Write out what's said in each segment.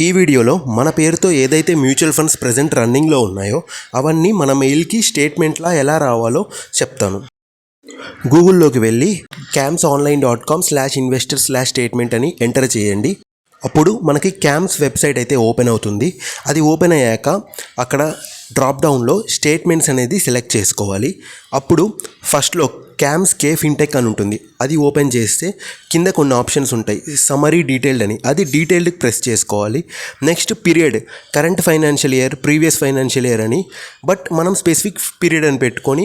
ఈ వీడియోలో మన పేరుతో ఏదైతే మ్యూచువల్ ఫండ్స్ ప్రెజెంట్ రన్నింగ్లో ఉన్నాయో అవన్నీ మన మెయిల్కి స్టేట్మెంట్లా ఎలా రావాలో చెప్తాను. గూగుల్లోకి వెళ్ళి camsonline.com/investor/statement అని ఎంటర్ చేయండి. అప్పుడు మనకి క్యామ్స్ వెబ్సైట్ అయితే ఓపెన్ అవుతుంది. అది ఓపెన్ అయ్యాక అక్కడ డ్రాప్ డౌన్లో స్టేట్మెంట్స్ అనేది సెలెక్ట్ చేసుకోవాలి. అప్పుడు ఫస్ట్లో క్యామ్స్ కే ఫిన్టెక్ అని ఉంటుంది. అది ఓపెన్ చేస్తే కింద కొన్ని ఆప్షన్స్ ఉంటాయి. సమరీ డీటెయిల్డ్ అని, అది డీటెయిల్డ్కి ప్రెస్ చేసుకోవాలి. Next period, current financial year, previous financial year అని, బట్ మనం స్పెసిఫిక్ పీరియడ్ అని పెట్టుకొని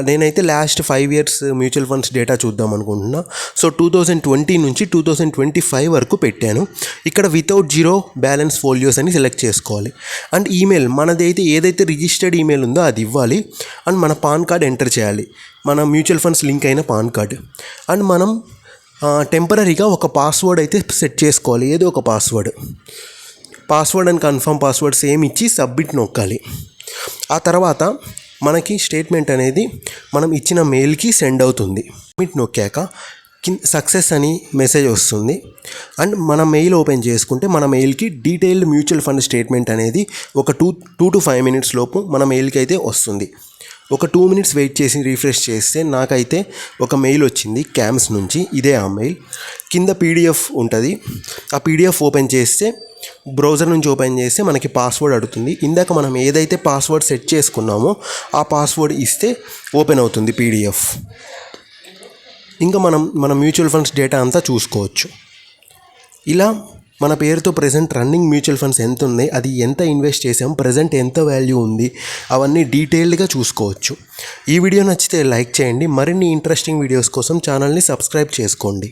నేనైతే last 5 years mutual funds data చూద్దాం అనుకుంటున్నా. సో 2020 నుంచి 2025 వరకు పెట్టాను. ఇక్కడ వితౌట్ జీరో బ్యాలెన్స్ ఫోలియోస్ అని సెలెక్ట్ చేసుకోవాలి. అండ్ ఈమెయిల్ మనదైతే ఏదైతే రిజిస్టర్డ్ ఈమెయిల్ ఉందో అది ఇవ్వాలి. అండ్ మన పాన్ కార్డ్ ఎంటర్ చేయాలి, మన మ్యూచువల్ ఫండ్స్ లింక్ అయిన పాన్ కార్డ్. అండ్ మనం టెంపరీగా ఒక పాస్వర్డ్ అయితే సెట్ చేసుకోవాలి, ఏదో ఒక password and confirm password same ఇచ్చి సబ్మిట్ నొక్కాలి. ఆ తర్వాత మనకి స్టేట్మెంట్ అనేది మనం ఇచ్చిన మెయిల్కి సెండ్ అవుతుంది. సబ్మిట్ నొక్కాక సక్సెస్ అని మెసేజ్ వస్తుంది. అండ్ మన మెయిల్ ఓపెన్ చేసుకుంటే మన మెయిల్కి డీటెయిల్డ్ మ్యూచువల్ ఫండ్ స్టేట్మెంట్ అనేది ఒక 2 to 5 minutes లోపు మన మెయిల్కి అయితే వస్తుంది. ఒక 2 minutes వెయిట్ చేసి రిఫ్రెష్ చేస్తే నాకైతే ఒక మెయిల్ వచ్చింది క్యామ్స్ నుంచి. ఇదే ఆ మెయిల్. కింద పీడిఎఫ్ ఉంటుంది. ఆ పీడిఎఫ్ ఓపెన్ చేస్తే, బ్రౌజర్ నుంచి ఓపెన్ చేస్తే మనకి పాస్వర్డ్ అడుగుతుంది. ఇందాక మనం ఏదైతే పాస్వర్డ్ సెట్ చేసుకున్నామో ఆ పాస్వర్డ్ ఇస్తే ఓపెన్ అవుతుంది పీడిఎఫ్. ఇంకా మన మ్యూచువల్ ఫండ్స్ డేటా అంతా చూసుకోవచ్చు. ఇలా మన పేరుతో ప్రెజెంట్ రన్నింగ్ మ్యూచువల్ ఫండ్స్ ఎంత ఉన్నాయి, అది ఎంత ఇన్వెస్ట్ చేసాం, ప్రెజెంట్ ఎంత వాల్యూ ఉంది, అవన్నీ డీటెయిల్డ్గా చూసుకోవచ్చు. ఈ వీడియో నచ్చితే లైక్ చేయండి. మరిన్ని ఇంట్రెస్టింగ్ వీడియోస్ కోసం ఛానల్ని సబ్స్క్రైబ్ చేసుకోండి.